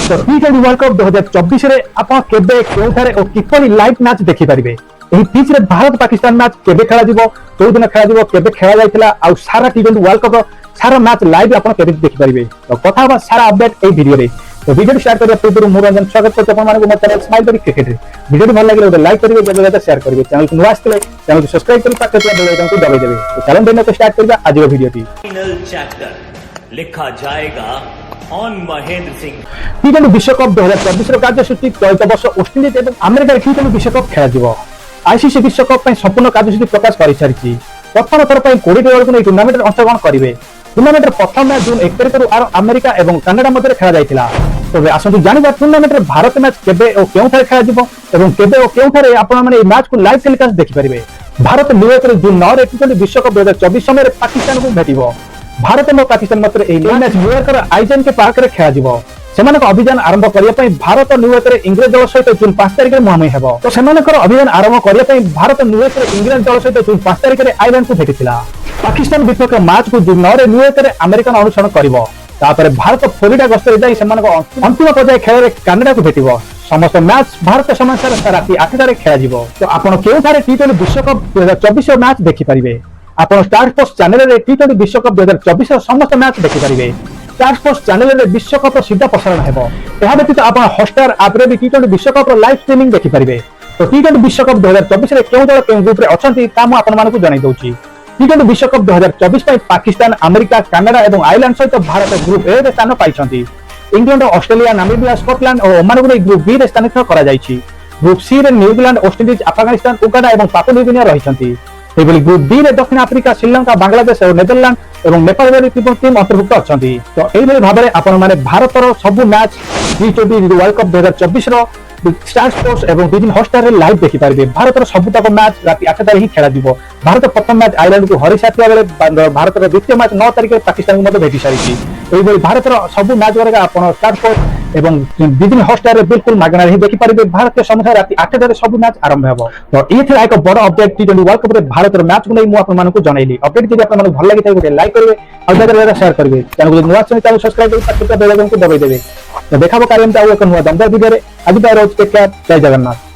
तो टी20 world cup 2024 रे आपण केबे केउठारे ओ किपरि लाइव मैच देखि परिबे। एही पिच रे भारत पाकिस्तान मैच केबे खेला जिवो, कोइ दिन खेला जिवो, केबे खेला जायतिला आ सारा टी20 वर्ल्ड कप सारा मैच लाइव आपण केबे देखि परिबे। तो कथा बा सारा अपडेट एही वीडियो रे। तो वीडियो स्टार्ट करबा पूर्व मनोरंजन स्वागत करते अपन मानको मत चैनल स्माइल करी क्रिकेट रे। वीडियो भल लागिले तो लाइक करिवे, ज्यादा ज्यादा शेयर करिवे, चैनल को नवा आस्ते चैनल को सब्सक्राइब करि पाके बेल आइकन को दबाइ देबे। तो चलन दिन को स्टार्ट करबा आज रो वीडियो टी। फाइनल चैप्टर लिखा जाएगा ऑन महेंद्र सिंह। टी20 विश्वकप 2024 रो कार्यसूची चलित वर्ष ऑस्ट्रेलिया एवं अमेरिका टी20 विश्वकप खेला जिवो। आईसीसी विश्वकप पई संपूर्ण कार्यसूची प्रकाश करि सारिछि। प्रथम थर पई 20 दल को टूर्नामेंट रे अंशग्रहण करिवे। टूर्नामेंट रे प्रथम मैच जून 1 तारिख रु अमेरिका एवं कनाडा मध्ये खेला जायतिला। तबे आसंतु जानिबा टूर्नामेंट रे भारत मैच केबे ओ केउठारे खेला जिवो एवं केबे ओ केउठारे आपण माने ए मैच को लाइव टेलीकास्ट देखि परिबे। भारत न्यूयॉर्क रे जून 9 रे टी20 विश्वकप 2024 समय रे पाकिस्तान को भेटिबो। भारत और पाकिस्तान मध्य ए मैच न्यूयॉर्क रे आइजन के पार्क रे खेला जिवो। सेमानक अभियान आरंभ करिया पई भारत न्यूयॉर्क रे इंग्लैंड दल सहित जून 5 तारिख रे मुहांमुही हेबो। तो सेमानकर अभियान आरंभ करिया पई भारत न्यूयॉर्क रे इंग्लैंड दल सहित जून 5 तारिख रे आयरलैंड को भेटिथिला। पाकिस्तान विपक्ष मैच को जून 9 रे न्यूयॉर्क रे अमेरिकन अनुसरण करिवो। तापर भारत फ्लोरिडा गस्त रे जाई सेमानक अंतिम पर्याय खेल रे कनाडा को भेटिवो। समस्त मैच भारत समय राति 8 टा रे खेला जिवो। तो आपण केउठारे टी20 विश्वकप 2024 मैच देखि परिबे। आपण स्टार स्पोर्ट्स चैनल रे टी20 विश्वकप 2024 समस्त मैच देखि परिबे। स्टार स्पोर्ट्स चैनल रे विश्वकप सीधा प्रसारण हेबो। एहा व्यतीत आपण हॉटस्टार ऐप रे भी टी20 विश्वकप लाइव स्ट्रीमिंग देखि परिबे। तो टी20 विश्वकप 2024 रे केउ दल केउ ग्रुप रे अछंती ता मु आपण मानकु जणाई दउची। टी20 विश्वकप 2024 पई पाकिस्तान, अमेरिका, कनाडा एवं आयरलैंड सहित भारत ग्रुप ए रे स्थान पाइछंती। इंग्लैंड, ऑस्ट्रेलिया, नामीबिया, स्कॉटलैंड और ओमान को ग्रुप बी रे स्थानित करा जायछि। ग्रुप सी रे न्यूजीलैंड, ऑस्ट्रेलिया, अफगानिस्तान, उगांडा एवं पापुआ न्यू गिनी रहिछंती। एबोली ग्रुप बी रे दक्षिण अफ्रीका, श्रीलंका, बांग्लादेश और नेदरलैंड एवं नेपाल रे टीम अंतर्भुक्त अछंती। तो एई भली भाबरे आपण माने भारत रो सब मैच टी20 वर्ल्ड कप 2024 रो स्टार स्पोर्ट्स एवं डिजनी हॉटस्टार रे लाइव देखि पारिबे। भारत रो सबतक मैच राति 8 तारिख ही खेला दिबो। भारत प्रथम मैच आयरलैंड को हरि साथिया बेले भारत रो द्वितीय मैच 9 तारिख रे पाकिस्तान को मध्ये भेटि सारिछि। एई भली भारत रो सब मैच वरगा आपण स्टार स्पोर्ट्स एवं डिजनी हॉटस्टार रे बिल्कुल मागना रे देखि पारिबे। भारत के समय राति 8 टा रे सब मैच आरंभ हेबो। तो ई थिला एक बड़ अपडेट टी20 वर्ल्ड कप रे भारत रो मैच को नै मु आपण मानकु जणाइली। अपडेट जदि आपण मानकु भल लागि थाइ गोटे लाइक करबे और ज्यादा शेयर करबे। चैनल को नवा चैनल सब्सक्राइब करि पाके बेल आइकन को दबाइ देबे। तो देखाबो कार्यम ताउ एक नवा दमदार वीडियो रे। आज बाय रोज के जय जगन्नाथ।